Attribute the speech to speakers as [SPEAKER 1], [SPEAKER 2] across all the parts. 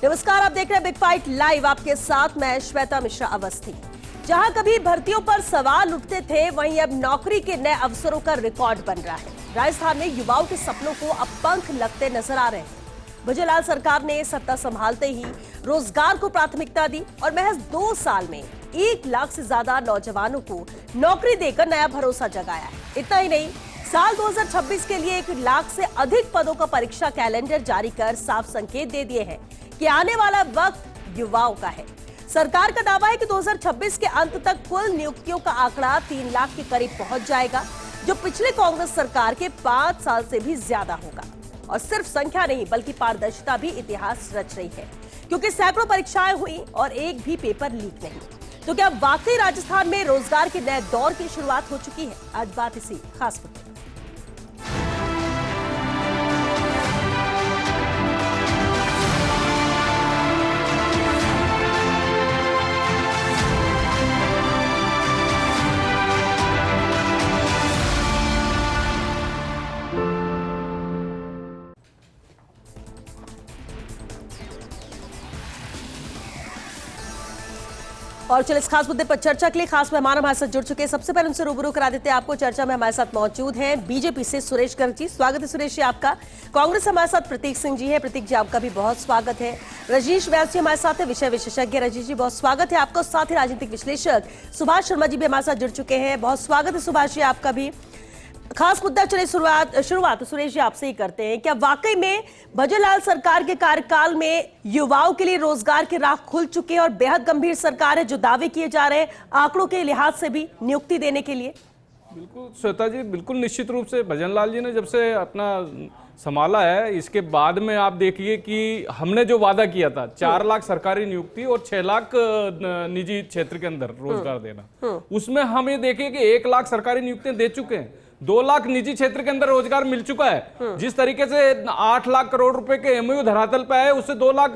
[SPEAKER 1] नमस्कार, आप देख रहे हैं बिग फाइट लाइव। आपके साथ मैं श्वेता मिश्रा अवस्थी। जहां कभी भर्तियों पर सवाल उठते थे, वहीं अब नौकरी के नए अवसरों का रिकॉर्ड बन रहा है। राजस्थान में युवाओं के सपनों को अब पंख लगते नजर आ रहे हैं। भजनलाल सरकार ने सत्ता संभालते ही रोजगार को प्राथमिकता दी और महज 2 साल में 1 लाख से ज्यादा नौजवानों को नौकरी देकर नया भरोसा जगाया है। इतना ही नहीं, साल 2026 के लिए 1 लाख से अधिक पदों का परीक्षा कैलेंडर जारी कर साफ संकेत दे दिए हैं कि आने वाला वक्त युवाओं का है। सरकार का दावा है कि 2026 के अंत तक कुल नियुक्तियों का आंकड़ा 3 लाख के करीब पहुंच जाएगा, जो पिछले कांग्रेस सरकार के 5 साल से भी ज्यादा होगा। और सिर्फ संख्या नहीं बल्कि पारदर्शिता भी इतिहास रच रही है, क्योंकि सैकड़ों परीक्षाएं हुई और एक भी पेपर लीक नहीं। तो क्या वाकई राजस्थान में रोजगार के नए दौर की शुरुआत हो चुकी है? आज बात इसी खास मुद्दे। और चलिए इस खास मुद्दे पर चर्चा के लिए खास मेहमान हमारे साथ जुड़ चुके हैं। सबसे पहले उनसे रूबरू करा देते हैं आपको। चर्चा में हमारे साथ मौजूद हैं बीजेपी से सुरेश गर्ग जी। स्वागत है सुरेश जी आपका। कांग्रेस हमारे साथ प्रतीक सिंह जी है। प्रतीक जी आपका भी बहुत स्वागत है। रजनीश व्यास जी हमारे साथ है, विषय विशेषज्ञ। रजनीश जी बहुत स्वागत है आपका। साथ ही राजनीतिक विश्लेषक सुभाष शर्मा जी भी हमारे साथ जुड़ चुके हैं। बहुत स्वागत है सुभाष जी आपका भी। खास मुद्दा, चलिए शुरुआत सुरेश जी आपसे ही करते हैं। क्या वाकई में भजनलाल सरकार के कार्यकाल में युवाओं के लिए रोजगार के राह खुल चुके हैं और बेहद गंभीर सरकार है जो दावे किए जा रहे हैं आंकड़ों के लिहाज से भी नियुक्ति देने के लिए?
[SPEAKER 2] बिल्कुल श्वेता जी, बिल्कुल निश्चित रूप से भजनलाल जी ने जब से अपना संभाला है, इसके बाद में आप देखिए कि हमने जो वादा किया था 4 लाख सरकारी नियुक्ति और 6 लाख निजी क्षेत्र के अंदर रोजगार देना, उसमें हम ये देखिए कि 1 लाख सरकारी नियुक्तियां दे चुके हैं। 2 लाख निजी क्षेत्र के अंदर रोजगार मिल चुका है। जिस तरीके से 8 लाख करोड़ रुपए के एमओयू धरातल पे आए, उससे 2 लाख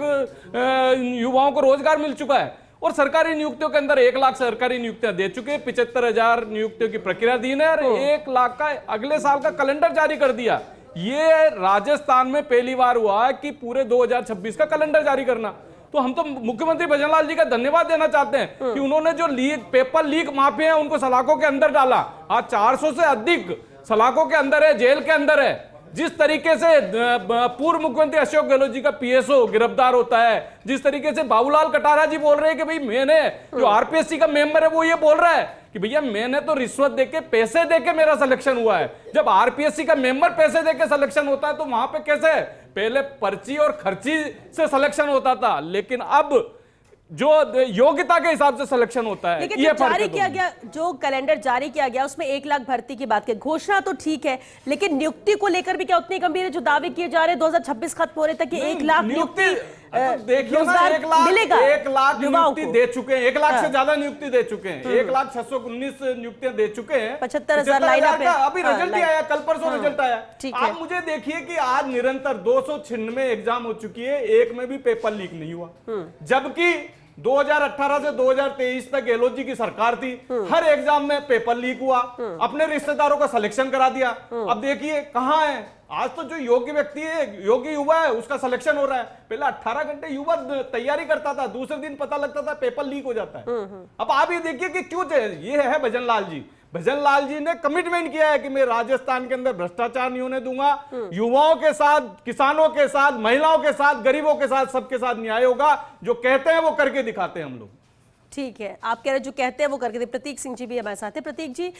[SPEAKER 2] युवाओं को रोजगार मिल चुका है। और सरकारी नियुक्तियों के अंदर 1 लाख सरकारी नियुक्तियां दे चुके हैं। 75,000 नियुक्तियों की प्रक्रियाधीन है और 1 लाख का अगले साल का कैलेंडर जारी कर दिया। ये राजस्थान में पहली बार हुआ है कि पूरे 2026 का कैलेंडर जारी करना। तो हम तो मुख्यमंत्री भजनलाल जी का धन्यवाद देना चाहते हैं कि उन्होंने जो पेपर लीक माफिया हैं उनको सलाखों के अंदर डाला। आज 400 से अधिक सलाखों के अंदर है, जेल के अंदर है। जिस तरीके से पूर्व मुख्यमंत्री अशोक गहलोत जी का पीएसओ गिरफ्तार होता है, जिस तरीके से बाबूलाल कटारा जी बोल रहे हैं कि भाई मैंने, जो आरपीएससी का मेंबर है वो ये बोल रहा है कि भैया मैंने तो रिश्वत देके पैसे देके मेरा सिलेक्शन हुआ है। जब आरपीएससी का मेंबर पैसे देके सिलेक्शन होता है तो वहां पे कैसे पहले पर्ची और खर्ची से सिलेक्शन होता था, लेकिन अब जो योग्यता के हिसाब से सिलेक्शन होता है।
[SPEAKER 1] लेकिन जारी किया गया, जो कैलेंडर जारी किया गया उसमें 1 लाख भर्ती की बात की घोषणा तो ठीक है, लेकिन नियुक्ति को लेकर भी क्या उतनी गंभीर है जो दावे किए जा रहे हैं 2026 खत्म हो रहे तक कि 1 लाख नियुक्ति
[SPEAKER 2] देखिए ना, 1 लाख नियुक्ति दे चुके हैं। 1 लाख से ज्यादा नियुक्ति दे चुके हैं। 1,619 नियुक्तियां दे चुके हैं।
[SPEAKER 1] 75,000 लाइन पे
[SPEAKER 2] अभी रिजल्ट ही आया, कल परसों रिजल्ट आया। आप मुझे देखिए कि आज निरंतर 296 एग्जाम हो चुकी है, एक में भी पेपर लीक नहीं हुआ। जबकि 2018 से 2023 तक गहलोत जी की सरकार थी, हर एग्जाम में पेपर लीक हुआ, अपने रिश्तेदारों का सिलेक्शन करा दिया। अब देखिए कहां है आज, तो जो योग्य व्यक्ति है, योग्य युवा है, उसका सिलेक्शन हो रहा है। पहले 18 घंटे युवा तैयारी करता था, दूसरे दिन पता लगता था पेपर लीक हो जाता है। अब आप ये देखिए कि क्यों ये है भजनलाल जी। भजनलाल जी ने कमिटमेंट किया है कि मैं राजस्थान के अंदर भ्रष्टाचार नहीं होने दूंगा। युवाओं के साथ, किसानों के साथ, महिलाओं के साथ, गरीबों के साथ, सबके साथ न्याय होगा। जो कहते हैं वो करके दिखाते हैं हम लोग।
[SPEAKER 1] ठीक है, आप कह रहे जो कहते हैं वो करके दे। प्रतीक सिंह जी भी हमारे साथ है। प्रतीक जी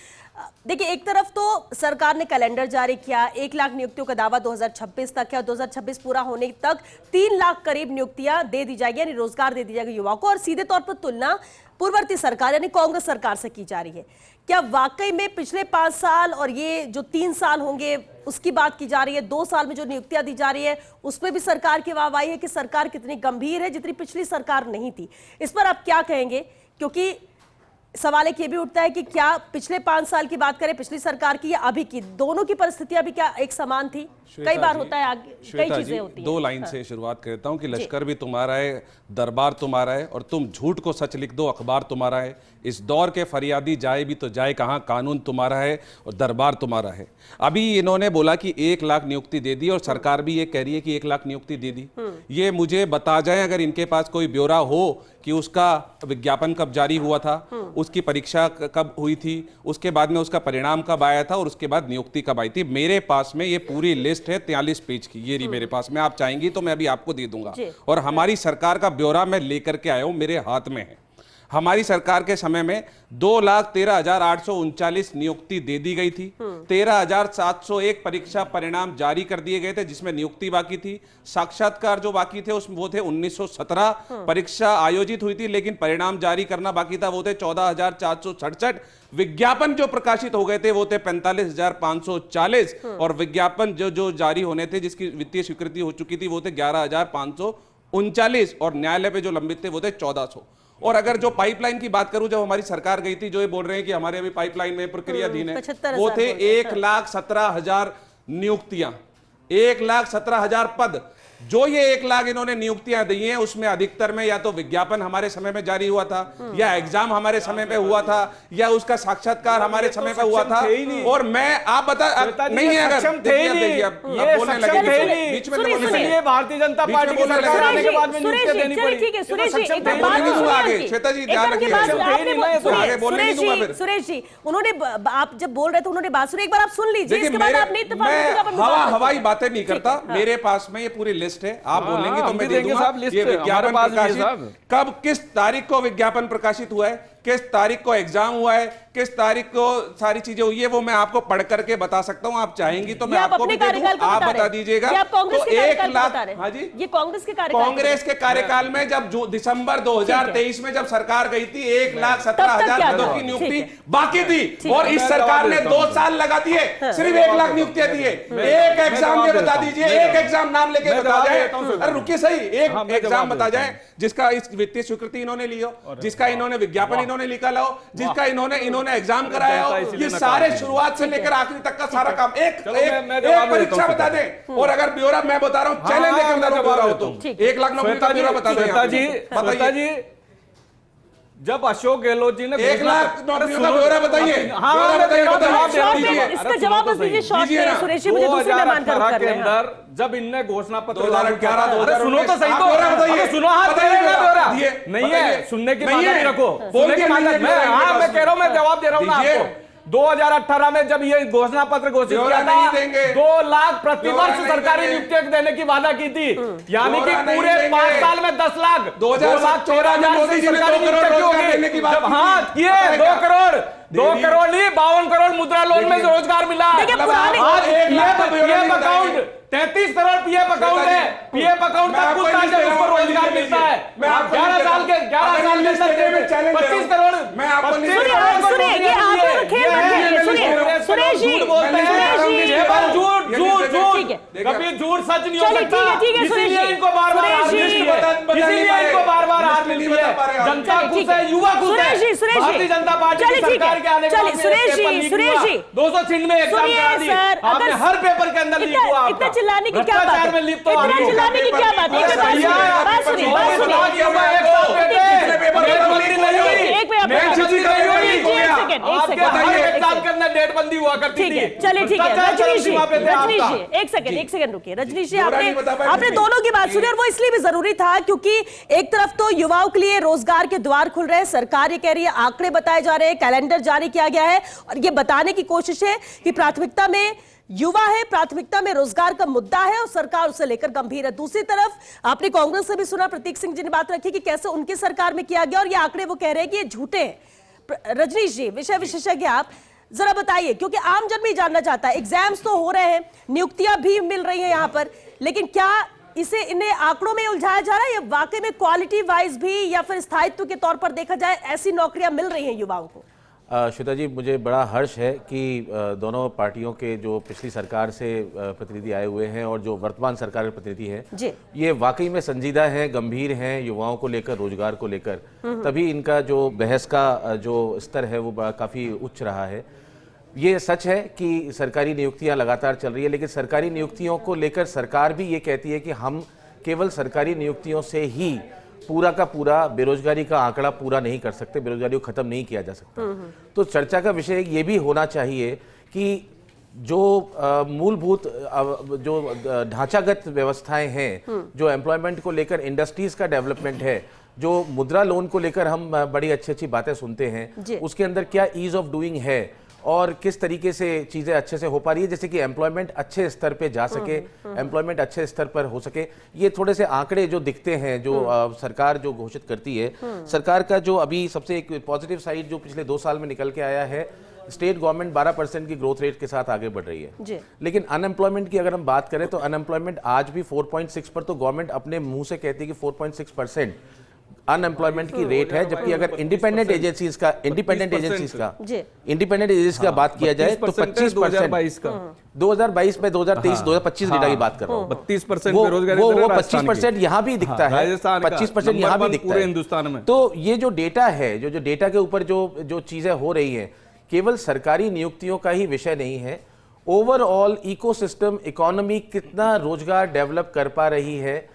[SPEAKER 1] देखिए, एक तरफ तो सरकार ने कैलेंडर जारी किया, 1 लाख नियुक्तियों का दावा 2026 तक है और 2026 पूरा होने तक 3 लाख करीब नियुक्तियां दे दी जाएगी, यानी रोजगार दे दी जाएगी युवाओं को। और सीधे तौर पर तुलना पूर्ववर्ती सरकार यानी कांग्रेस सरकार से की जा रही है। क्या वाकई में पिछले 5 साल और ये जो 3 साल होंगे उसकी बात की जा रही है, 2 साल में जो नियुक्तियां दी जा रही है उसमें भी सरकार की वाहवाही है कि सरकार कितनी गंभीर है, जितनी पिछली सरकार नहीं थी? इस पर आप क्या कहेंगे? क्योंकि सवाल एक ये भी उठता है कि क्या पिछले 5 साल की बात करें पिछली सरकार की या अभी की, दोनों की परिस्थितियां भी क्या एक समान थी? कई बार होता है, आगे कई
[SPEAKER 3] श्वेता
[SPEAKER 1] चीजें
[SPEAKER 3] जी,
[SPEAKER 1] होती हैं।
[SPEAKER 3] दो लाइन से शुरुआत करता हूं कि लश्कर भी तुम्हारा है, दरबार तुम्हारा है, और तुम झूठ को सच लिख दो, अखबार तुम्हारा है। इस दौर के फरियादी जाए भी तो जाए कहां, कानून तुम्हारा है और दरबार तुम्हारा है। अभी इन्होंने बोला कि 1 लाख नियुक्ति दे दी और सरकार भी ये कह रही है कि 1 लाख नियुक्ति दे दी। ये मुझे बता जाए अगर इनके पास कोई ब्यौरा हो कि उसका विज्ञापन कब जारी हुआ था, उसकी परीक्षा कब हुई थी, उसके बाद में उसका परिणाम कब आया था और उसके बाद नियुक्ति कब आई थी। मेरे पास में ये पूरी लिस्ट है 43 पेज की, ये रही मेरे पास में। आप चाहेंगी तो मैं अभी आपको दे दूंगा। और हमारी सरकार का ब्यौरा मैं लेकर के आया हूं, मेरे हाथ में है। हमारी सरकार के समय में 2,13,839 नियुक्ति दे दी गई थी। 13,701 परीक्षा परिणाम जारी कर दिए गए थे जिसमें नियुक्ति बाकी थी। साक्षात्कार जो बाकी थे उसमें वो थे 1917। परीक्षा आयोजित हुई थी लेकिन परिणाम जारी करना बाकी था, वो थे 14,467। विज्ञापन जो प्रकाशित हो गए थे वो थे 45,540 और विज्ञापन जो जारी होने थे जिसकी वित्तीय स्वीकृति हो चुकी थी वो थे 11,539 और न्यायालय पे जो लंबित थे वो थे 1,400। और अगर जो पाइपलाइन की बात करूं, जब हमारी सरकार गई थी, जो ये बोल रहे हैं कि हमारे अभी पाइपलाइन में प्रक्रियाधीन है, वो थे 1,17,000 नियुक्तियां, 1,17,000 पद। जो ये 1 लाख इन्होंने नियुक्तियां दी हैं उसमें अधिकतर में या तो विज्ञापन हमारे समय में जारी हुआ था, या एग्जाम हमारे समय पे हुआ था, या उसका साक्षात्कार हमारे समय पे हुआ था। और मैं आप बता नहीं है, अगर बोलने लगे बीच में
[SPEAKER 2] इसलिए भारतीय जनता पार्टी की सरकार आने के बाद में नियुक्तियां देनी पड़ी।
[SPEAKER 3] श्वेता जी ध्यान रखिए, आगे बोलने नहीं दूंगा फिर।
[SPEAKER 1] सुरेश जी, उन्होंने आप जब बोल रहे थे उन्होंने बात सुनी, एक बार आप सुन लीजिए, इसके बाद आप नहीं
[SPEAKER 3] हवाई बातें नहीं करता। मेरे पास में ये पूरी लिस्ट है, आप बोलेंगे तो मैं दे दूंगा। ये विज्ञापन प्रकाशित कब, किस तारीख को विज्ञापन प्रकाशित हुआ है, किस तारीख को एग्जाम हुआ है, किस तारीख को सारी चीजें हुई है, वो मैं आपको पढ़ करके बता सकता हूं। आप चाहेंगी तो मैं आपको भी दे दूं, आप बता दीजिएगा। तो 1 लाख, हाँ जी,
[SPEAKER 1] ये कांग्रेस के कार्यकाल,
[SPEAKER 3] कांग्रेस के कार्यकाल में जब दिसंबर 2023 में जब सरकार गई थी 1,17,000 पदों की नियुक्ति बाकी थी और इस सरकार ने 2 साल लगा दिए, सिर्फ 1 लाख नियुक्तियां दी है। एक एग्जाम में बता दीजिए, एक एग्जाम नाम लेके बता जाए, अरे रुकिए सही, एक एग्जाम बता जाए जिसका इस वित्तीय स्वीकृति इन्होंने ली हो, जिसका इन्होंने विज्ञापन इन्होंने निकाला हो, जिसका इन्होंने एग्जाम कराया हो। ये सारे शुरुआत से लेकर आखिरी तक का सारा काम एक परीक्षा बता दें। और अगर ब्यौरा मैं बता रहा हूं, चैलेंज लेकर ब्यौरा हो तो 1 लाख नौकरी का ब्यौरा बता दें।
[SPEAKER 2] बताइए, जब अशोक गहलोत जी ने
[SPEAKER 3] 1 लाख नौकरियों का ब्यौरा बताइए।
[SPEAKER 1] इसका जवाब बस दीजिए शॉर्ट में। सुरेश जी, मुझे दूसरे मेहमान का रुख कर रहे हैं।
[SPEAKER 2] जब इनने घोषणा पत्र
[SPEAKER 3] 2011
[SPEAKER 2] सुनो तो सही, तो सुनो, हाथ नहीं है, सुनने की मांग रखो, सुनने की मांग। मैं कह रहा हूं, मैं जवाब दे रहा हूं ना आपको। 2018 में जब ये घोषणा पत्र घोषित किया था, 2 लाख प्रतिवर्ष सरकारी नियुक्तियां देने की वादा की थी, यानी कि पूरे 5 साल में 10 लाख, 2,14,000 सरकारी नियुक्तियां। हाँ किए, 2 करोड़ नहीं, 52 करोड़ मुद्रा लोन में रोजगार मिला। PF account 33 crore PF account है, पीएफ अकाउंट तक पूछता है उसको रोजगार मिलता है। 11 साल के 25 करोड़। कभी झूठ सच नहीं हो सकता, इसीलिए इनको बार-बार हार मिलती है। जनता खुश है, युवा खुश है। भारतीय जनता पार्टी की सरकार के आने के बाद 296 एग्जाम करा दी, आपने हर पेपर के अंदर लीक हुआ।
[SPEAKER 1] इतना चिल्लाने की क्या बात है? इतना चिल्लाने की क्या बात है?
[SPEAKER 2] डेट बंदी हुआ करती थी।
[SPEAKER 1] चलिए ठीक है, रजनीश जी, एक सेकंड रुकिए। रजनीश जी, आपने दोनों की बात सुनी और वो इसलिए भी जरूरी था क्योंकि एक तरफ तो युवाओं के लिए रोजगार के द्वार खुल रहे हैं, सरकार ये कह रही है, आंकड़े बताए जा रहे हैं, कैलेंडर जारी किया गया है और ये बताने की कोशिश है कि प्राथमिकता में युवा है, प्राथमिकता में रोजगार का मुद्दा है और सरकार उसे लेकर गंभीर है। दूसरी तरफ आपने कांग्रेस से भी सुना, प्रतीक सिंह जी ने बात रखी कि कैसे उनकी सरकार में किया गया और ये आंकड़े वो कह रहे हैं कि ये झूठे हैं। रजनीश जी, विषय विशेषज्ञ आप जरा बताइए, क्योंकि आम जन भी जानना चाहता है। एग्जाम्स तो हो रहे हैं, नियुक्तियां भी मिल रही हैं यहां पर, लेकिन क्या इन्हें आंकड़ों में उलझाया जा रहा है या वाकई में क्वालिटी वाइज भी या फिर स्थायित्व के तौर पर देखा जाए ऐसी नौकरियां मिल रही हैं युवाओं को?
[SPEAKER 4] श्वेता जी, मुझे बड़ा हर्ष है कि दोनों पार्टियों के जो पिछली सरकार से प्रतिनिधि आए हुए हैं और जो वर्तमान सरकार के प्रतिनिधि हैं, ये वाकई में संजीदा हैं, गंभीर हैं युवाओं को लेकर, रोजगार को लेकर। तभी इनका जो बहस का जो स्तर है वो काफ़ी उच्च रहा है। ये सच है कि सरकारी नियुक्तियां लगातार चल रही है, लेकिन सरकारी नियुक्तियों को लेकर सरकार भी ये कहती है कि हम केवल सरकारी नियुक्तियों से ही पूरा का पूरा बेरोजगारी का आंकड़ा पूरा नहीं कर सकते, बेरोजगारी को खत्म नहीं किया जा सकता। तो चर्चा का विषय ये भी होना चाहिए कि जो मूलभूत जो ढांचागत व्यवस्थाएं हैं, जो एम्प्लॉयमेंट को लेकर इंडस्ट्रीज का डेवलपमेंट है, जो मुद्रा लोन को लेकर हम बड़ी अच्छी अच्छी बातें सुनते हैं, उसके अंदर क्या ईज ऑफ डूइंग है और किस तरीके से चीजें अच्छे से हो पा रही है, जैसे कि एम्प्लॉयमेंट अच्छे स्तर पे जा सके, एम्प्लॉयमेंट अच्छे स्तर पर हो सके। ये थोड़े से आंकड़े जो दिखते हैं, जो सरकार जो घोषित करती है, सरकार का जो अभी सबसे एक पॉजिटिव साइड जो पिछले 2 साल में निकल के आया है, स्टेट गवर्नमेंट 12% की ग्रोथ रेट के साथ आगे बढ़ रही है। लेकिन अनएम्प्लॉयमेंट की अगर हम बात करें तो अनएम्प्लॉयमेंट आज भी 4.6 पर, तो गवर्नमेंट अपने मुंह से कहती है कि 4.6% अनएम्प्लॉयमेंट की रेट है, जबकि अगर इंडिपेंडेंट एजेंसीज का बात किया जाए तो 25% 2022 में 2023 2025 डेटा की बात कर रहा हूँ,
[SPEAKER 2] 32% बेरोजगारी
[SPEAKER 4] वो 25% यहाँ भी दिखता है, 25% यहाँ भी दिखता
[SPEAKER 2] पूरे
[SPEAKER 4] है
[SPEAKER 2] हिंदुस्तान में।
[SPEAKER 4] तो ये जो डेटा है, जो डेटा के ऊपर जो चीजें हो रही हैं, केवल सरकारी नियुक्तियों का ही विषय नहीं है, ओवरऑल इकोसिस्टम इकोनॉमी कितना रोजगार डेवलप कर पा रही है,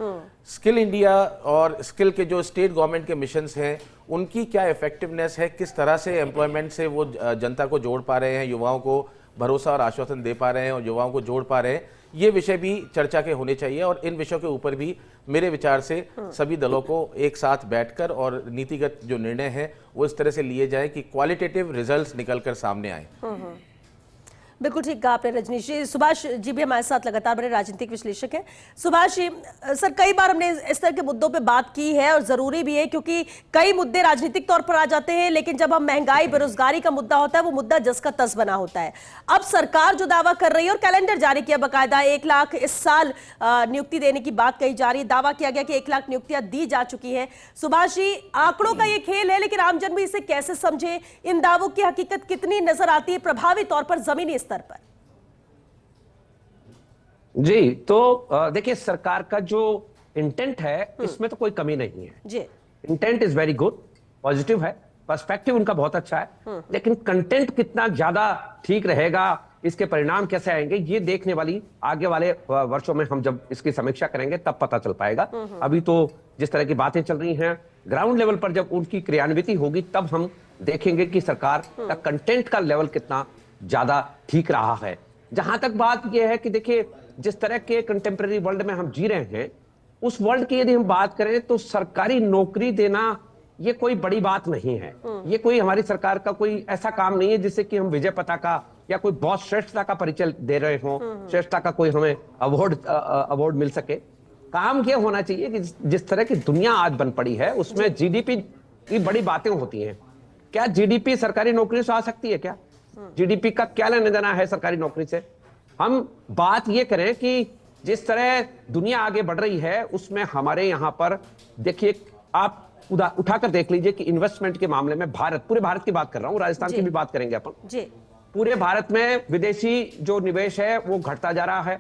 [SPEAKER 4] स्किल इंडिया और स्किल के जो स्टेट गवर्नमेंट के मिशंस हैं उनकी क्या इफेक्टिवनेस है, किस तरह से एम्प्लॉयमेंट से वो जनता को जोड़ पा रहे हैं, युवाओं को भरोसा और आश्वासन दे पा रहे हैं और युवाओं को जोड़ पा रहे हैं, ये विषय भी चर्चा के होने चाहिए। और इन विषयों के ऊपर भी मेरे विचार से सभी दलों को एक साथ बैठकर और नीतिगत जो निर्णय हैं वो इस तरह से लिए जाए कि क्वालिटेटिव रिजल्ट्स निकलकर सामने आए।
[SPEAKER 1] बिल्कुल ठीक कहा आपने रजनीश जी। सुभाष जी भी हमारे साथ लगातार बड़े राजनीतिक विश्लेषक हैं। सुभाष जी, सर कई बार हमने इस तरह के मुद्दों पे बात की है और जरूरी भी है, क्योंकि कई मुद्दे राजनीतिक तौर पर आ जाते हैं, लेकिन जब हम महंगाई बेरोजगारी का मुद्दा होता है वो मुद्दा जस का तस बना होता है। अब सरकार जो दावा कर रही है और कैलेंडर जारी किया बाकायदा, 1 लाख इस साल नियुक्ति देने की बात कही जा रही है, दावा किया गया कि 1 लाख नियुक्तियां दी जा चुकी है। सुभाष जी, आंकड़ों का ये खेल है, लेकिन आमजन भी इसे कैसे समझे, इन दावों की हकीकत कितनी नजर आती है प्रभावी तौर पर जमीनी स्तर पर?
[SPEAKER 5] जी, तो देखिए, सरकार का जो इंटेंट है इसमें तो कोई कमी नहीं है जी। Intent is very good, positive है, पर्सपेक्टिव उनका बहुत अच्छा है, लेकिन कंटेंट कितना ज्यादा ठीक रहेगा, इसके परिणाम कैसे आएंगे, ये देखने वाली आगे वाले वर्षों में हम जब इसकी समीक्षा करेंगे तब पता चल पाएगा। अभी तो जिस तरह की बातें चल रही हैं, ग्राउंड लेवल पर जब उनकी क्रियान्विति होगी तब हम देखेंगे कि सरकार का कंटेंट का लेवल कितना ज्यादा ठीक रहा है। जहां तक बात यह है कि देखिए, जिस तरह के कंटेम्प्रेरी वर्ल्ड में हम जी रहे हैं, उस वर्ल्ड की यदि हम बात करें तो सरकारी नौकरी देना ये कोई बड़ी बात नहीं है। ये कोई हमारी सरकार का कोई ऐसा काम नहीं है जिससे कि हम विजय पताका या कोई बहुत श्रेष्ठता का परिचय दे रहे हों, श्रेष्ठता का कोई हमें अवार्ड मिल सके। काम ये होना चाहिए कि जिस तरह की दुनिया आज बन पड़ी है उसमें जीडीपी की बड़ी बातें होती हैं। क्या जीडीपी सरकारी नौकरी से आ सकती है? क्या जीडीपी का क्या लेना देना है सरकारी नौकरी से? हम बात ये करें कि जिस तरह दुनिया आगे बढ़ रही है उसमें हमारे यहां पर देखिए, आप उठाकर देख लीजिए कि इन्वेस्टमेंट के मामले में भारत, पूरे भारत की बात कर रहा हूं, राजस्थान की भी बात करेंगे अपन जी। पूरे भारत में विदेशी जो निवेश है वो घटता जा रहा है।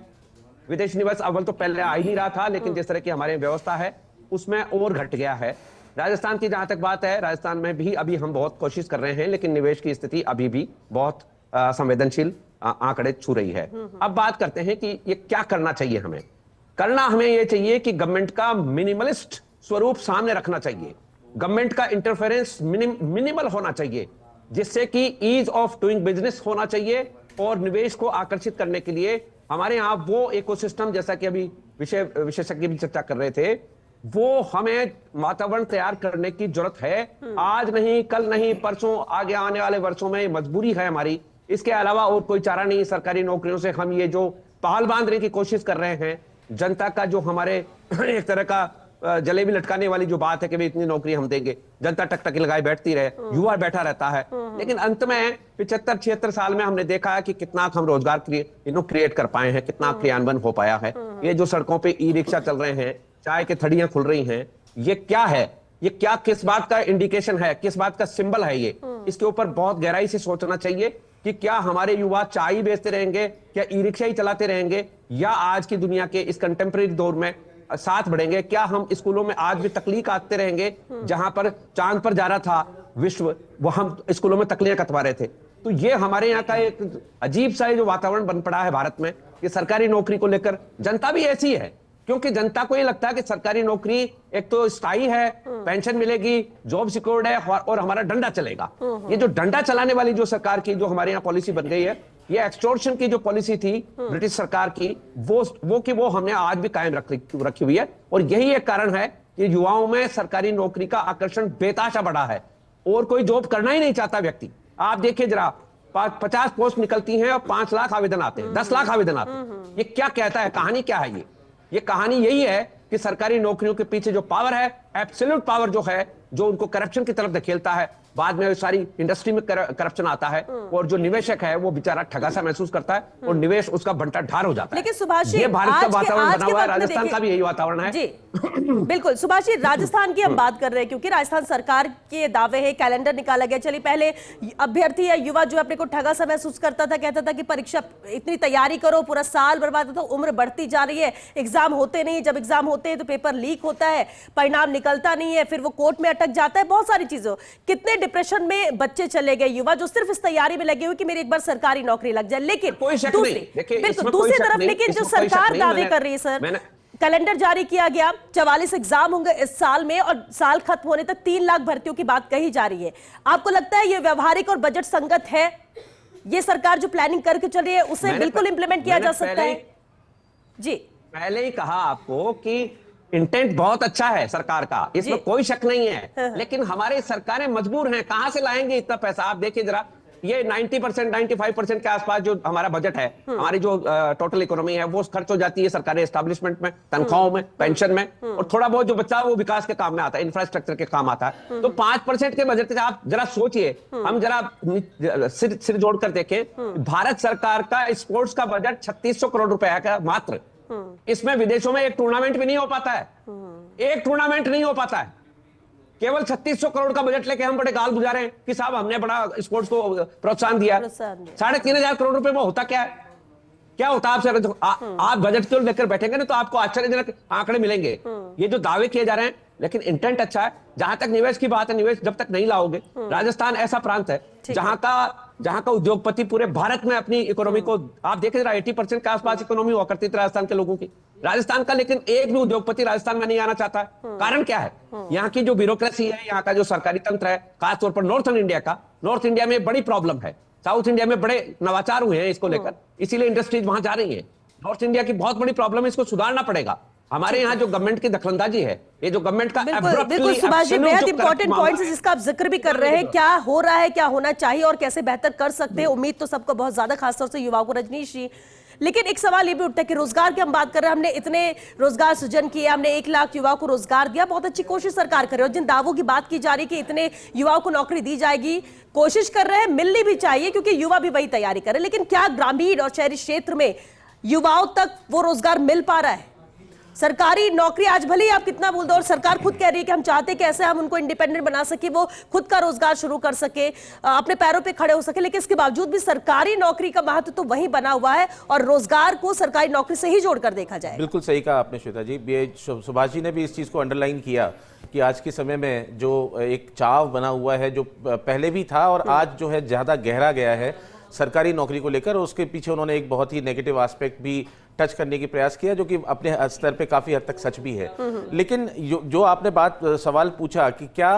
[SPEAKER 5] विदेशी निवेश अव्वल तो पहले आ ही नहीं रहा था, लेकिन जिस तरह की हमारी व्यवस्था है उसमें और घट गया है। राजस्थान की जहां तक बात है, राजस्थान में भी अभी हम बहुत कोशिश कर रहे हैं, लेकिन निवेश की स्थिति अभी भी बहुत संवेदनशील आंकड़े छू रही है। अब बात करते हैं कि ये क्या करना चाहिए हमें। करना हमें ये चाहिए कि गवर्नमेंट का मिनिमलिस्ट स्वरूप सामने रखना चाहिए, गवर्नमेंट का इंटरफेरेंस मिनिमल होना चाहिए, जिससे कि ईज ऑफ डूइंग बिजनेस होना चाहिए और निवेश को आकर्षित करने के लिए हमारे यहाँ वो इकोसिस्टम, जैसा कि अभी विशेषज्ञ भी चर्चा कर रहे थे, वो हमें वातावरण तैयार करने की जरूरत है। आज नहीं, कल नहीं, परसों, आगे आने वाले वर्षों में मजबूरी है हमारी। इसके अलावा और कोई चारा नहीं। सरकारी नौकरियों से हम ये जो पहल बांधने की कोशिश कर रहे हैं, जनता का जो हमारे एक तरह का जलेबी लटकाने वाली जो बात है कि भाई इतनी नौकरी हम देंगे, जनता टकटकी लगाए बैठती रहे, युवा बैठा रहता है, लेकिन अंत में 75-76 साल में हमने देखा है कि कितना हम रोजगार क्रिएट कर पाए हैं, कितना क्रियान्वयन हो पाया है। ये जो सड़कों पे ई रिक्शा चल रहे हैं, चाय के थड़ियां खुल रही हैं, ये क्या है? ये क्या, किस बात का इंडिकेशन है, किस बात का सिंबल है ये? इसके ऊपर बहुत गहराई से सोचना चाहिए कि क्या हमारे युवा चाय बेचते रहेंगे, क्या ई रिक्शा ही चलाते रहेंगे, या आज की दुनिया के इस कंटेम्प्रेरी दौर में साथ बढ़ेंगे? क्या हम स्कूलों में आज भी तकलीफ आते रहेंगे? जहां पर चांद पर जा रहा था विश्व, वो हम स्कूलों में तकलियां कटवा रहे थे। तो ये हमारे यहाँ का एक अजीब सा जो वातावरण बन पड़ा है भारत में कि सरकारी नौकरी को लेकर जनता भी ऐसी है, क्योंकि जनता को ये लगता है कि सरकारी नौकरी एक तो स्थायी है, पेंशन मिलेगी, जॉब सिक्योर्ड है और हमारा डंडा चलेगा। ये जो डंडा चलाने वाली जो सरकार की जो हमारे यहाँ पॉलिसी बन गई है, ये एक्सटॉर्शन की जो पॉलिसी थी ब्रिटिश सरकार की, वो हमने आज भी कायम रखी हुई है। और यही एक कारण है कि युवाओं में सरकारी नौकरी का आकर्षण बेताशा बढ़ा है और कोई जॉब करना ही नहीं चाहता व्यक्ति। आप देखिए जरा, 50 पोस्ट निकलती हैं और 5 लाख आवेदन आते हैं, 10 लाख आवेदन आते हैं। ये क्या कहता है? कहानी क्या है? ये कहानी यही है कि सरकारी नौकरियों के पीछे जो पावर है, एब्सोल्यूट पावर जो है, जो उनको करप्शन की तरफ धकेलता है, बाद में सारी इंडस्ट्री में करप्शन आता है और जो निवेशक है वो बेचारा ठगा सा महसूस करता है और निवेश उसका बंटा ढार हो जाता है।
[SPEAKER 1] लेकिन सुभाष जी,
[SPEAKER 5] ये भारत का वातावरण बना हुआ है,
[SPEAKER 1] राजस्थान
[SPEAKER 5] राजस्थान का भी यही वातावरण है
[SPEAKER 1] जी। बिल्कुल सुभाष जी, राजस्थान की हम बात कर रहे हैं क्योंकि राजस्थान सरकार के दावे हैं, कैलेंडर निकाला गया। चलिए, पहले अभ्यर्थी या युवा जो अपने को ठगा सा महसूस करता था, कहता था कि परीक्षा इतनी तैयारी करो, पूरा साल बर्बाद होता, उम्र बढ़ती जा रही है, एग्जाम होते नहीं, जब एग्जाम होते हैं तो पेपर लीक होता है, परिणाम निकलता नहीं है, फिर वो कोर्ट में अटक जाता है, बहुत सारी चीजों। कितने डिप्रेशन में बच्चे चले गए, युवा जो सिर्फ इस तैयारी में लगे हुए कि मेरी एक बार सरकारी नौकरी लग जाए। लेकिन दूसरी तरफ लेकिन जो सरकार दावे कर रही है, सर, कैलेंडर जारी किया गया, 44 एग्जाम होंगे इस साल में और साल खत्म होने तक 3 लाख भर्तियों की बात कही जा रही है। आपको लगता है ये व्यवहारिक और बजट संगत है? ये सरकार जो प्लानिंग करके चल रही है उसे बिल्कुल इंप्लीमेंट किया जा सकता है? जी,
[SPEAKER 5] पहले ही कहा आपको कि इंटेंट बहुत अच्छा है सरकार का, इसमें कोई शक नहीं है, लेकिन हमारे सरकारें मजबूर हैं, कहां से लाएंगे इतना पैसा? आप देखिए जरा, ये 90% 95% के आसपास जो हमारा बजट है, हमारी जो टोटल इकोनॉमी है, वो खर्च हो जाती है सरकारी एस्टेब्लिशमेंट में, तनख्वाहों में, पेंशन में, और थोड़ा बहुत जो बचा वो विकास के काम में आता है, इंफ्रास्ट्रक्चर के काम आता है। तो 5% के बजट से आप जरा सोचिए, हम जरा सिर जोड़कर देखें, भारत सरकार का स्पोर्ट्स का बजट 3600 करोड़ रुपए है मात्र। इसमें विदेशों में एक टूर्नामेंट भी नहीं हो पाता है, एक टूर्नामेंट नहीं हो पाता है। केवल 3600 करोड़ का बजट लेके हम बड़े गाल बुझा रहे हैं कि साहब हमने बड़ा स्पोर्ट्स को प्रोत्साहन दिया। 3500 करोड़ रुपए में होता क्या है? क्या होता है? आप बजट को लेकर बैठेंगे ना तो आपको आश्चर्यजनक आंकड़े मिलेंगे। ये जो दावे किए जा रहे हैं, लेकिन इंटेंट अच्छा है। जहां तक निवेश की बात है, निवेश जब तक नहीं लाओगे, राजस्थान ऐसा प्रांत है जहां का उद्योगपति पूरे भारत में अपनी इकोनॉमी को, आप देखें जरा, 80% के आसपास इकोनॉमी हुआ करती थी राजस्थान के लोगों की, राजस्थान का, लेकिन एक भी उद्योगपति राजस्थान में नहीं आना चाहता है। कारण क्या है? यहाँ की जो ब्यूरोक्रेसी है, यहाँ का जो सरकारी तंत्र है, खासतौर पर नॉर्थ इंडिया में बड़ी प्रॉब्लम है। साउथ इंडिया में बड़े नवाचार हुए हैं इसको लेकर, इसीलिए इंडस्ट्रीज वहां जा रही है। नॉर्थ इंडिया की बहुत बड़ी प्रॉब्लम है, इसको सुधारना पड़ेगा। हमारे यहाँ जो गवर्नमेंट की दखलंदाजी है, ये जो गवर्नमेंट का
[SPEAKER 1] बिल्कुल सुभाष जी, बेहद इंपॉर्टेंट पॉइंट्स जिसका आप जिक्र भी कर रहे हैं, क्या हो रहा है, क्या होना चाहिए और कैसे बेहतर कर सकते हैं। उम्मीद तो सबको बहुत ज्यादा, खासतौर से युवाओं को। रजनीश जी, लेकिन एक सवाल ये भी उठता है कि रोजगार की हम बात कर रहे हैं, हमने इतने रोजगार सृजन किए, हमने 1 लाख युवाओं को रोजगार दिया, बहुत अच्छी कोशिश सरकार कर रही है, और जिन दावों की बात की जा रही है कि इतने युवाओं को नौकरी दी जाएगी, कोशिश कर रहे हैं, मिलनी भी चाहिए क्योंकि युवा भी वही तैयारी कर रहे हैं। लेकिन क्या ग्रामीण और शहरी क्षेत्र में युवाओं तक वो रोजगार मिल पा रहा है? सरकारी नौकरी आज भले ही आप कितना बोल दो, और सरकार खुद कह रही है कि हम चाहते कैसे हम उनको इंडिपेंडेंट बना सके, वो खुद का रोजगार शुरू कर सके, अपने पैरों पे खड़े हो सके, लेकिन इसके बावजूद भी सरकारी नौकरी का महत्व तो वही बना हुआ है और रोजगार को सरकारी नौकरी से ही जोड़कर देखा जाए।
[SPEAKER 4] बिल्कुल सही कहा आपने श्वेता जी। सुभाष जी ने भी इस चीज को अंडरलाइन किया कि आज के समय में जो एक चाव बना हुआ है, जो पहले भी था और आज जो है ज्यादा गहरा गया है सरकारी नौकरी को लेकर, उसके पीछे उन्होंने एक बहुत ही नेगेटिव एस्पेक्ट भी टच करने की प्रयास किया, जो कि अपने स्तर पे काफी हद तक सच भी है। लेकिन जो आपने सवाल पूछा कि क्या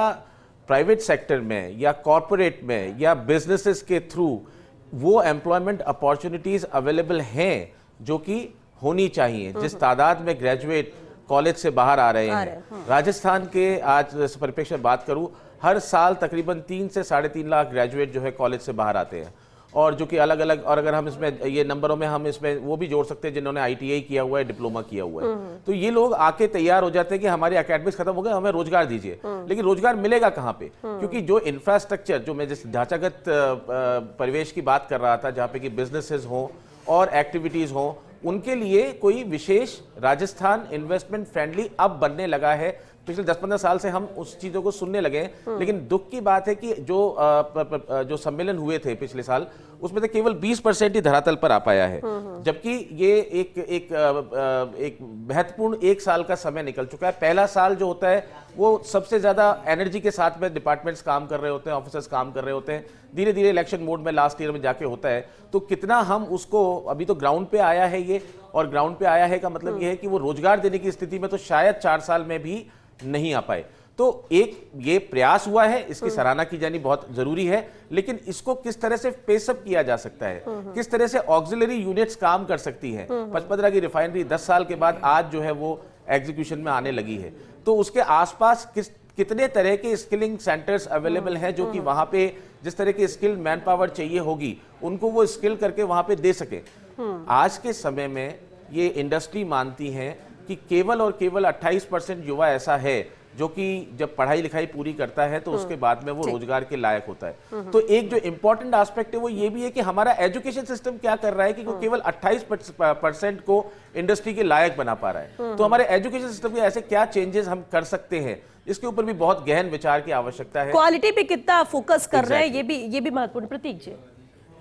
[SPEAKER 4] प्राइवेट सेक्टर में या कॉरपोरेट में या बिजनेसेस के थ्रू वो एम्प्लॉयमेंट अपॉर्चुनिटीज अवेलेबल हैं जो कि होनी चाहिए, जिस तादाद में ग्रेजुएट कॉलेज से बाहर आ रहे हैं। राजस्थान के आज परिप्रेक्ष्य में बात करूं, हर साल तकरीबन 3 से 3.5 लाख ग्रेजुएट जो है कॉलेज से बाहर आते हैं, और जो कि अलग अलग, और अगर हम इसमें ये नंबरों में हम इसमें वो भी जोड़ सकते हैं जिन्होंने ITI किया हुआ है, डिप्लोमा किया हुआ है, तो ये लोग आके तैयार हो जाते हैं कि हमारे एकेडमिक्स खत्म हो गए, हमें रोजगार दीजिए। लेकिन रोजगार मिलेगा कहाँ पे? क्योंकि जो इंफ्रास्ट्रक्चर, जो मैं जिस ढांचागत परिवेश की बात कर रहा था, जहाँ पे कि बिजनेसेस हों और एक्टिविटीज हों, उनके लिए कोई विशेष राजस्थान इन्वेस्टमेंट फ्रेंडली अब बनने लगा है, पिछले 10-15 साल से हम उस चीजों को सुनने लगे हैं। लेकिन दुख की बात है कि जो सम्मेलन हुए थे पिछले साल, उसमें से केवल 20% ही धरातल पर आ पाया है, जबकि ये एक महत्वपूर्ण 1 साल का समय निकल चुका है। पहला साल जो होता है वो सबसे ज्यादा एनर्जी के साथ में डिपार्टमेंट्स काम कर रहे होते हैं, ऑफिसर्स काम कर रहे होते हैं, धीरे धीरे इलेक्शन मोड में लास्ट ईयर में जाके होता है। तो कितना हम उसको, अभी तो ग्राउंड पे आया है ये, और ग्राउंड पे आया है का मतलब ये है कि वो रोजगार देने की स्थिति में तो शायद 4 साल में भी नहीं आ पाए। तो एक ये प्रयास हुआ है, इसकी सराहना की जानी बहुत जरूरी है, लेकिन इसको किस तरह से पेसअप किया जा सकता है, किस तरह से ऑक्सिलरी यूनिट्स काम कर सकती हैं। पचपदरा की रिफाइनरी 10 साल के बाद आज जो है वो एग्जीक्यूशन में आने लगी है, तो उसके आसपास कितने तरह के स्किलिंग सेंटर्स अवेलेबल हैं जो कि वहां पे जिस तरह की स्किल मैन पावर चाहिए होगी उनको वो स्किल करके वहां पे दे सके। आज के समय में ये इंडस्ट्री मानती है कि केवल और केवल 28% युवा ऐसा है जो कि जब पढ़ाई लिखाई पूरी करता है तो उसके बाद में वो रोजगार के लायक होता है। तो एक जो इंपॉर्टेंट एस्पेक्ट है वो ये भी है कि हमारा एजुकेशन सिस्टम क्या कर रहा है कि केवल 28% को इंडस्ट्री के लायक बना पा रहा है। तो हमारे एजुकेशन सिस्टम में ऐसे क्या चेंजेस हम कर सकते हैं, इसके ऊपर भी बहुत गहन विचार की आवश्यकता है।
[SPEAKER 1] क्वालिटी पे कितना फोकस कर रहे हैं ये भी महत्वपूर्ण। प्रतीक जी,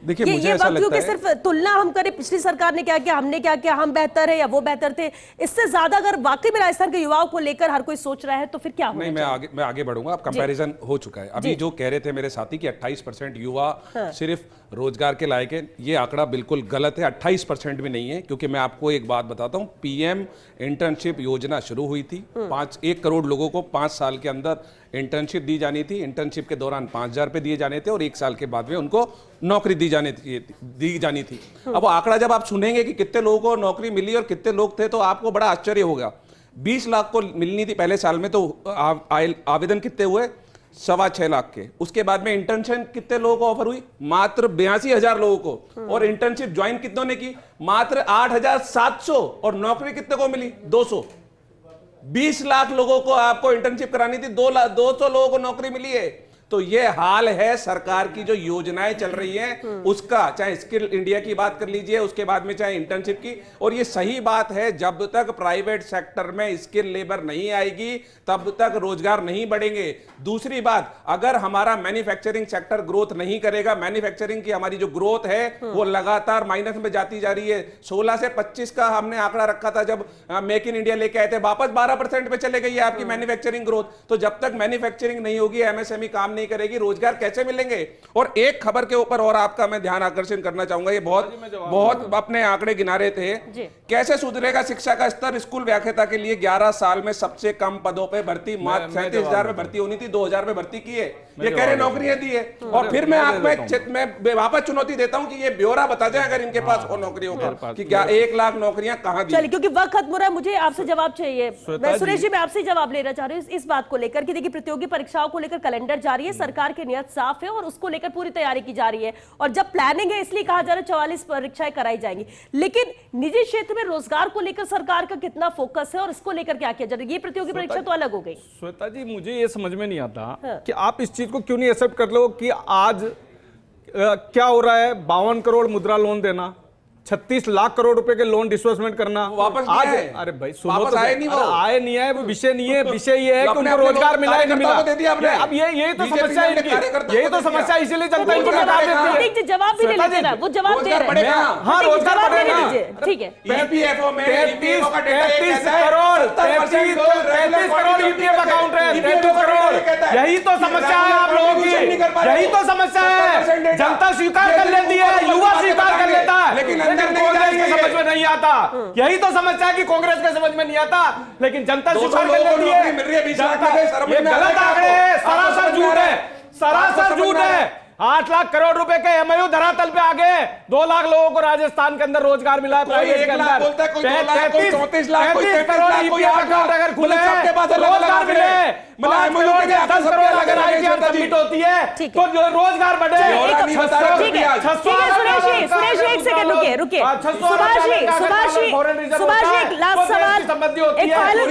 [SPEAKER 3] देखिए, मुझे
[SPEAKER 1] ये
[SPEAKER 3] ऐसा
[SPEAKER 1] बात
[SPEAKER 3] लगता है,
[SPEAKER 1] सिर्फ तुलना हम करें पिछली सरकार ने क्या किया, हमने क्या किया, हम बेहतर है या वो बेहतर थे, इससे ज्यादा अगर वाकई में राजस्थान के युवाओं को लेकर हर कोई सोच रहा है तो फिर क्या होना चाहिए?
[SPEAKER 3] मैं आगे बढ़ूंगा। अब कंपैरिजन हो चुका है। अभी जो कह रहे थे मेरे साथी कि 28% युवा सिर्फ रोजगार के लायक है, ये आंकड़ा बिल्कुल गलत है। 28% भी नहीं है, क्योंकि मैं आपको एक बात बताता हूं, पीएम इंटर्नशिप योजना शुरू हुई थी। 1 करोड़ लोगों को 5 साल के अंदर इंटर्नशिप दी जानी थी। इंटर्नशिप के दौरान 5,000 रुपए दिए जाने थे और 1 साल के बाद में उनको नौकरी दी जानी थी। अब वो आंकड़ा जब आप सुनेंगे कि कितने लोगों को नौकरी मिली और कितने लोग थे, तो आपको बड़ा आश्चर्य होगा। 20 लाख को मिलनी थी पहले साल में, तो आवेदन कितने हुए? 6.25 लाख के। उसके बाद में इंटर्नशिप कितने लोगों को ऑफर हुई? मात्र 82,000 लोगों को। और इंटर्नशिप ज्वाइन कितनों ने की? मात्र 8,700। और नौकरी कितने को मिली? 200। 20 लाख लोगों को आपको इंटर्नशिप करानी थी, 200 लोगों को नौकरी मिली है। तो ये हाल है सरकार की जो योजनाएं चल रही हैं उसका, चाहे स्किल इंडिया की बात कर लीजिए, उसके बाद में चाहे इंटर्नशिप की। और ये सही बात है, जब तक प्राइवेट सेक्टर में स्किल लेबर नहीं आएगी तब तक रोजगार नहीं बढ़ेंगे। दूसरी बात, अगर हमारा मैन्युफैक्चरिंग सेक्टर ग्रोथ नहीं करेगा, मैन्युफैक्चरिंग की हमारी जो ग्रोथ है वो लगातार माइनस में जाती जा रही है। 16 से 25 का हमने आंकड़ा रखा था जब मेक इन इंडिया लेके आए थे, वापस 12% पे चले गई है आपकी मैन्युफैक्चरिंग ग्रोथ। तो जब तक मैन्युफैक्चरिंग नहीं होगी, एमएसएमई काम नहीं करेगी, रोजगार कैसे मिलेंगे? और एक खबर के ऊपर और आपका मैं ध्यान आकर्षण करना चाहूंगा, ये बहुत अपने आंकड़े गिना रहे थे। कैसे सुधरेगा शिक्षा का स्तर? स्कूल व्याख्याता के लिए 11 साल में सबसे कम पदों पे भर्ती, मात्र 37,000 में भर्ती होनी थी, 2,000 में भर्ती की है। ये कह रहे नौकरियां दी है। और फिर मैं वापस चुनौती देता हूं कि ये ब्यौरा बता दें अगर इनके पास हो नौकरियों का, कि क्या 1 लाख नौकरियां कहां दी।
[SPEAKER 1] चलिए, क्योंकि वक्त खत्म हो रहा है, मुझे आपसे जवाब चाहिए। मैं सुरेश जी, मैं आपसे जवाब लेना चाह रही हूँ इस बात को लेकर कि देखिए, प्रतियोगी परीक्षाओं को लेकर कैलेंडर जारी है, सरकार की नियत साफ है और उसको लेकर पूरी तैयारी की जा रही है। और जब प्लानिंग है इसलिए कहा जा रहा है 44 परीक्षाएं कराई जाएंगी। लेकिन निजी क्षेत्र में रोजगार को लेकर सरकार का कितना फोकस है और इसको लेकर क्या किया जा रहा है? ये प्रतियोगी परीक्षा तो अलग हो गई।
[SPEAKER 2] श्वेता जी, मुझे ये समझ में नहीं आता कि आप इस चीज को क्यों नहीं एक्सेप्ट कर लो कि आज क्या हो रहा है। 52 करोड़ मुद्रा लोन देना, 36 लाख करोड़ रुपए के लोन डिस्बर्समेंट करना,
[SPEAKER 3] वापस
[SPEAKER 2] आज
[SPEAKER 3] आए।
[SPEAKER 2] अरे भाई सुनो,
[SPEAKER 3] वापस
[SPEAKER 2] तो
[SPEAKER 3] आए नहीं, वो
[SPEAKER 2] आए नहीं आए, वो विषय नहीं है। विषय ये है कि उनको रोजगार मिला है, नहीं मिला। अब यही तो समस्या है इनकी, यही तो समस्या, इसीलिए जनता इनको नकार देती है।
[SPEAKER 1] जवाब भी नहीं देना, वो जवाब दे रहे हैं।
[SPEAKER 2] हाँ, रोजगार बढ़ेगा,
[SPEAKER 1] ठीक है।
[SPEAKER 2] 33 करोड़ ईपीएफ अकाउंट है, 33 करोड़। यही तो समस्या है आप लोगों की, यही तो समस्या है। जनता स्वीकार कर लेती है, युवा स्वीकार कर लेता है, लेकिन समझ में नहीं आता। यही तो समस्या है कि कांग्रेस के समझ में नहीं आता, लेकिन जनता स्वीकार कर लेती है। ये गलत आंकड़े हैं, सरासर झूठ है, सरासर झूठ है। 8 लाख करोड़ रुपए के एमओयू धरातल पे आ गए। 2 लाख लोगों को राजस्थान के अंदर रोजगार मिला है प्राइवेट के अंदर। 33 करोड़ ईपीएफ अकाउंट अगर खुले तो रोजगार मिले। 5 करोड़ या 10 करोड़ अगर आईटीआर सबमिट होती है तो रोजगार बढ़े।
[SPEAKER 1] ठीक है, सुरेश जी, 1 सेकंड रुकिए। सुभाष जी, एक लास्ट सवाल, एक फाइनल,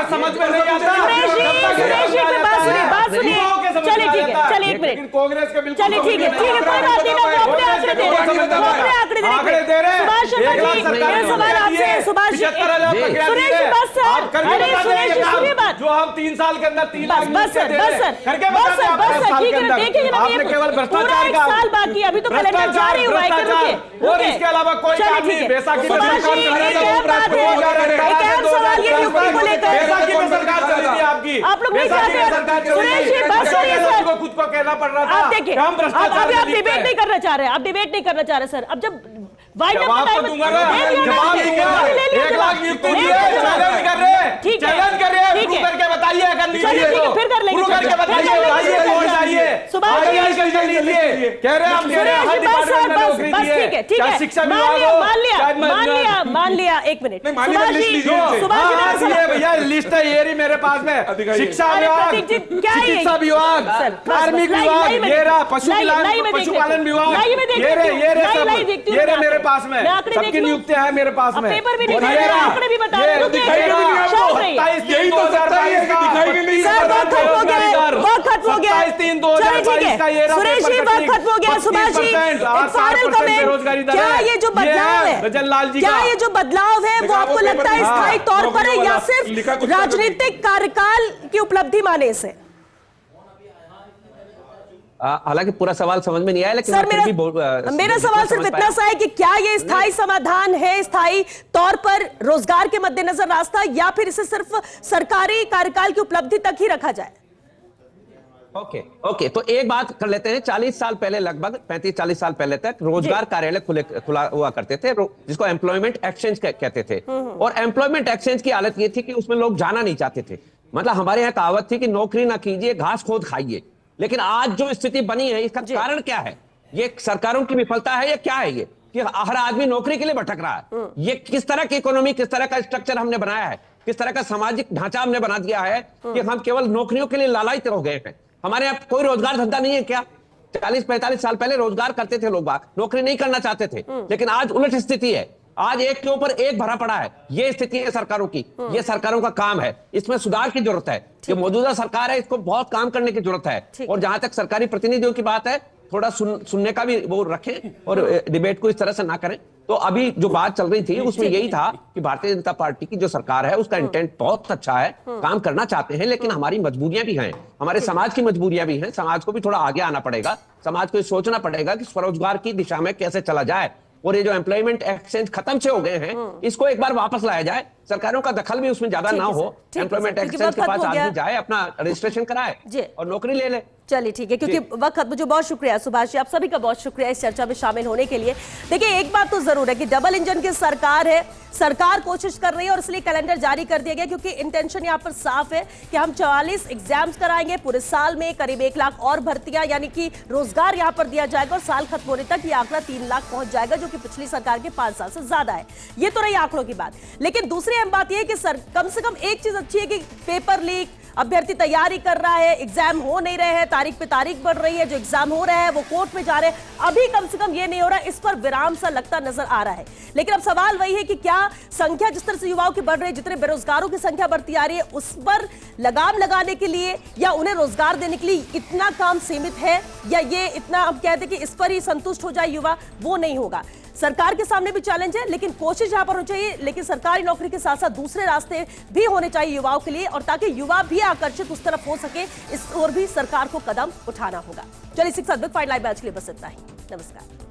[SPEAKER 2] समझ में नहीं आता।
[SPEAKER 1] सुरेश जी, बात सुनिए। चलिए, ठीक है, चलिए 1 मिनट।
[SPEAKER 2] कांग्रेस के बिल्कुल,
[SPEAKER 1] चलिए ठीक है, कोई बात नहीं, वो अपने आंकड़े दे रहे हैं। सुभाष शर्मा जी, मेरा सवाल आपसे सुभाष जी,
[SPEAKER 2] 75,000 प्रक्रिया दी
[SPEAKER 1] सुरेश जी,
[SPEAKER 2] है।
[SPEAKER 1] बस सर।
[SPEAKER 2] आप करके
[SPEAKER 1] अरे
[SPEAKER 2] बता
[SPEAKER 1] सुरेश
[SPEAKER 2] देंगे
[SPEAKER 1] जी,
[SPEAKER 2] काम,
[SPEAKER 1] सुनिए बात।
[SPEAKER 2] जो हम 3 साल के अंदर 3 लाख
[SPEAKER 1] बस सर, बस सर,
[SPEAKER 2] करके
[SPEAKER 1] बस
[SPEAKER 2] बता
[SPEAKER 1] सर,
[SPEAKER 2] दें
[SPEAKER 1] बस सर, ठीक है, देखिए ना,
[SPEAKER 2] आपने केवल भ्रष्टाचार
[SPEAKER 1] पूरा
[SPEAKER 2] का
[SPEAKER 1] 1 साल बाकी, अभी तो कैलेंडर जारी हुआ है, रुकिए,
[SPEAKER 2] और इसके अलावा कोई
[SPEAKER 1] चलिए,
[SPEAKER 2] काम नहीं।
[SPEAKER 1] ठीक है।
[SPEAKER 2] बैसाखी में
[SPEAKER 1] सुभाष
[SPEAKER 2] सरकार
[SPEAKER 1] जी,
[SPEAKER 2] चल रही
[SPEAKER 1] एक
[SPEAKER 2] है,
[SPEAKER 1] अहम बात है, एक अहम सवाल ये यूपी को लेकर।
[SPEAKER 2] बैसाखी में सरकार चल रही थी आपकी,
[SPEAKER 1] आप लोग नहीं
[SPEAKER 2] बैसाखी में
[SPEAKER 1] चाहते।
[SPEAKER 2] सरकार चल रही
[SPEAKER 1] सुरेश जी,
[SPEAKER 2] थी।
[SPEAKER 1] बस
[SPEAKER 2] अशोक
[SPEAKER 1] करिए
[SPEAKER 2] गहलोत
[SPEAKER 1] सर।
[SPEAKER 2] को खुद को कहना पड़ रहा था
[SPEAKER 1] आप देखिए,
[SPEAKER 2] कि हम भ्रष्टाचार
[SPEAKER 1] अभी आप
[SPEAKER 2] में लिप्त
[SPEAKER 1] डिबेट
[SPEAKER 2] हैं।
[SPEAKER 1] नहीं करना चाह रहे, आप डिबेट नहीं करना चाह रहे सर। अब जब
[SPEAKER 2] जवाब तो दूंगा ना, जवाब दूंगा। 1 लाख नियुक्ति की है, चैलेंज कर रहे हैं,
[SPEAKER 1] ठीक है,
[SPEAKER 2] चैलेंज कर रहे हैं,
[SPEAKER 1] ठीक
[SPEAKER 2] प्रूव
[SPEAKER 1] है।
[SPEAKER 2] करके बताइए अगर नहीं
[SPEAKER 1] चलिए,
[SPEAKER 2] है
[SPEAKER 1] ठीक है,
[SPEAKER 2] तो
[SPEAKER 1] फिर कर लेंगे,
[SPEAKER 2] प्रूव करके
[SPEAKER 1] फिर कर
[SPEAKER 2] बताइए,
[SPEAKER 1] लेंगे,
[SPEAKER 2] बताइए
[SPEAKER 1] फिर कर
[SPEAKER 2] कौन
[SPEAKER 1] लेंगे।
[SPEAKER 2] चाहिए।
[SPEAKER 1] सुभाष जी,
[SPEAKER 2] आगे इसके लिए लीजिए, कह रहे हैं हम कह रहे हैं हर
[SPEAKER 1] सुरेश जी, बस
[SPEAKER 2] डिपार्टमेंट में
[SPEAKER 1] सर,
[SPEAKER 2] नौकरी
[SPEAKER 1] बस
[SPEAKER 2] दी है,
[SPEAKER 1] ठीक है, ठीक
[SPEAKER 2] चाहे
[SPEAKER 1] है,
[SPEAKER 2] शिक्षा
[SPEAKER 1] मान
[SPEAKER 2] विभाग
[SPEAKER 1] लिया,
[SPEAKER 2] हो,
[SPEAKER 1] मान लिया,
[SPEAKER 2] चाहे
[SPEAKER 1] मान लिया, 1 मिनट।
[SPEAKER 3] नहीं, मान लिया,
[SPEAKER 1] सुभाष
[SPEAKER 3] लिस्ट
[SPEAKER 1] जी,
[SPEAKER 3] लीजिए इनसे।
[SPEAKER 1] सुभाष जी,
[SPEAKER 2] हाँ,
[SPEAKER 1] मेरा
[SPEAKER 2] ये भैया लिस्ट है, ये रही मेरे पास में।
[SPEAKER 3] अधिकारी।
[SPEAKER 2] शिक्षा
[SPEAKER 1] अरे
[SPEAKER 2] विभाग,
[SPEAKER 1] प्रतीक जी, क्या है ये?
[SPEAKER 2] चिकित्सा विभाग,
[SPEAKER 1] सर, बस,
[SPEAKER 2] कार्मिक
[SPEAKER 1] बस,
[SPEAKER 2] विभाग,
[SPEAKER 1] लाइव में
[SPEAKER 2] ये रहा
[SPEAKER 1] देखिए, लाइव में देख
[SPEAKER 2] पशुपालन
[SPEAKER 1] लेते हैं।
[SPEAKER 2] विभाग,
[SPEAKER 1] लाइव में देख
[SPEAKER 2] ये
[SPEAKER 1] लेती
[SPEAKER 2] रहे
[SPEAKER 1] हूँ,
[SPEAKER 2] ये रहे
[SPEAKER 1] लाइव
[SPEAKER 2] सब,
[SPEAKER 1] देखती हूँ
[SPEAKER 2] ये रहे
[SPEAKER 1] मैं
[SPEAKER 2] मेरे पास में,
[SPEAKER 1] मैं आंकड़े देख
[SPEAKER 2] सबकी
[SPEAKER 1] लूँ।
[SPEAKER 2] नियुक्तियां हैं मेरे पास
[SPEAKER 1] अब
[SPEAKER 2] में।
[SPEAKER 1] पेपर भी नहीं
[SPEAKER 2] और
[SPEAKER 1] बता
[SPEAKER 2] ये
[SPEAKER 1] रहे,
[SPEAKER 2] रहा,
[SPEAKER 1] आंकड़े भी बता
[SPEAKER 2] ये
[SPEAKER 1] रहे, रुकिए,
[SPEAKER 2] दिखाई भी नहीं आपको।
[SPEAKER 1] शांत रहिए।
[SPEAKER 2] 27/3/2022 का
[SPEAKER 3] दिखाई भी नहीं।
[SPEAKER 1] सर, वक्त खत्म हो गया है, वक्त खत्म हो गया है।
[SPEAKER 2] 27/3/2022
[SPEAKER 1] चलिए, ठीक
[SPEAKER 2] का
[SPEAKER 1] है।
[SPEAKER 2] ये रहा
[SPEAKER 1] सुरेश जी,
[SPEAKER 2] पेपर
[SPEAKER 1] वक्त खत्म हो गया है। सुभाष जी,
[SPEAKER 2] 25%,
[SPEAKER 1] एक फाइनल
[SPEAKER 2] 8%
[SPEAKER 1] कमेंट।
[SPEAKER 2] बेरोजगारी दर
[SPEAKER 1] क्या
[SPEAKER 2] है।
[SPEAKER 1] ये जो बदलाव है,
[SPEAKER 2] रजन लाल जी
[SPEAKER 1] क्या
[SPEAKER 2] का।
[SPEAKER 1] ये जो बदलाव है वो
[SPEAKER 3] देखा,
[SPEAKER 1] आपको
[SPEAKER 3] वो पेपर
[SPEAKER 1] लगता है
[SPEAKER 3] में-
[SPEAKER 1] स्थायी
[SPEAKER 3] हाँ,
[SPEAKER 1] तौर पर है
[SPEAKER 3] नौकरी
[SPEAKER 1] या
[SPEAKER 3] वाला
[SPEAKER 1] सिर्फ
[SPEAKER 3] लिखा कुछ
[SPEAKER 1] राजनीतिक कार्यकाल की उपलब्धि माने इसे?
[SPEAKER 5] हालांकि पूरा सवाल समझ में नहीं आया, लेकिन
[SPEAKER 1] सर,
[SPEAKER 5] मैं फिर भी
[SPEAKER 1] मेरा सवाल सिर्फ इतना सा है कि क्या ये स्थायी समाधान है, स्थायी तौर पर रोजगार के मद्देनजर रास्ता, या फिर इसे सिर्फ सरकारी कार्यकाल की उपलब्धि तक ही रखा जाए?
[SPEAKER 5] ओके, तो एक बात कर लेते हैं। 40 साल पहले, लगभग 35-40 साल पहले तक रोजगार कार्यालय खुला हुआ करते थे, जिसको एम्प्लॉयमेंट एक्सचेंज कहते थे। और एम्प्लॉयमेंट एक्सचेंज की हालत ये थी कि उसमें लोग जाना नहीं चाहते थे। मतलब हमारे यहाँ कहावत थी कि नौकरी ना कीजिए, घास खोद खाइए। लेकिन आज जो स्थिति बनी है, इसका कारण क्या है? ये सरकारों की विफलता है या क्या है ये कि हर आदमी नौकरी के लिए भटक रहा है? ये किस तरह की इकोनॉमी, किस तरह का स्ट्रक्चर हमने बनाया है, किस तरह का सामाजिक ढांचा हमने बना दिया है कि हम केवल नौकरियों के लिए लालायित हो गए हैं। हमारे यहाँ कोई रोजगार धंधा नहीं है क्या? 40-45 साल पहले रोजगार करते थे लोग, नौकरी नहीं करना चाहते थे। लेकिन आज उलट स्थिति है, आज एक के ऊपर एक भरा पड़ा है। ये स्थिति है सरकारों की, ये सरकारों का काम है, इसमें सुधार की जरूरत है। ये मौजूदा सरकार है, इसको बहुत काम करने की जरूरत है। और जहां तक सरकारी प्रतिनिधियों की बात है, थोड़ा सुनने का भी वो रखें और डिबेट को इस तरह से ना करें। तो अभी जो बात चल रही थी उसमें यही था कि भारतीय जनता पार्टी की जो सरकार है उसका इंटेंट बहुत अच्छा है, काम करना चाहते हैं, लेकिन हमारी मजबूरियां भी हैं, हमारे समाज की मजबूरियां भी हैं। समाज को भी थोड़ा आगे आना पड़ेगा, समाज को ये सोचना पड़ेगा कि स्वरोजगार की दिशा में कैसे चला जाए। और ये जो एम्प्लॉयमेंट एक्सचेंज खत्म से हो गए हैं, इसको एक बार वापस लाया जाए, सरकारों का दखल भी उसमें ज्यादा ना हो। एम्प्लॉयमेंट एक्सचेंज के पास आदमी जाए, अपना रजिस्ट्रेशन कराए और नौकरी ले ले।
[SPEAKER 1] चलिए, ठीक है, क्योंकि वक्त खत्म। जो बहुत शुक्रिया सुभाष जी, आप सभी का बहुत शुक्रिया इस चर्चा में शामिल होने के लिए। देखिए, एक बात तो जरूर है कि डबल इंजन की सरकार है, सरकार कोशिश कर रही है और इसलिए कैलेंडर जारी कर दिया गया, क्योंकि इंटेंशन यहां पर साफ है कि हम 44 एग्जाम्स कराएंगे पूरे साल में, करीब 1 लाख और भर्तियां, यानी कि रोजगार यहां पर दिया जाएगा और साल खत्म होने तक ये आंकड़ा 3 लाख पहुंच जाएगा, जो कि पिछली सरकार के 5 साल से ज्यादा है। ये तो रही आंकड़ों की बात, लेकिन दूसरी अहम बात यह है कि कम से कम एक चीज अच्छी है कि पेपर लीक, अभ्यर्थी तैयारी कर रहा है, एग्जाम हो नहीं रहे हैं, तारीख पे तारीख बढ़ रही है, जो एग्जाम हो रहा है वो कोर्ट में जा रहे हैं, अभी कम से कम ये नहीं हो रहा, इस पर विराम सा लगता नजर आ रहा है। लेकिन अब सवाल वही है कि क्या संख्या जिस तरह से युवाओं की बढ़ रही है, जितने बेरोजगारों की संख्या बढ़ती आ रही है, उस पर लगाम लगाने के लिए या उन्हें रोजगार देने के लिए इतना काम सीमित है, या ये इतना हम कहते हैं कि इस पर ही संतुष्ट हो जाए युवा, वो नहीं होगा। सरकार के सामने भी चैलेंज है, लेकिन कोशिश यहां पर होनी चाहिए, लेकिन सरकारी नौकरी के साथ साथ दूसरे रास्ते भी होने चाहिए युवाओं के लिए, और ताकि युवा भी आकर्षित उस तरफ हो सके, इस ओर भी सरकार को कदम उठाना होगा। चलिए, 6 बिग फाइट लाइव आज के लिए बस इतना ही। नमस्कार।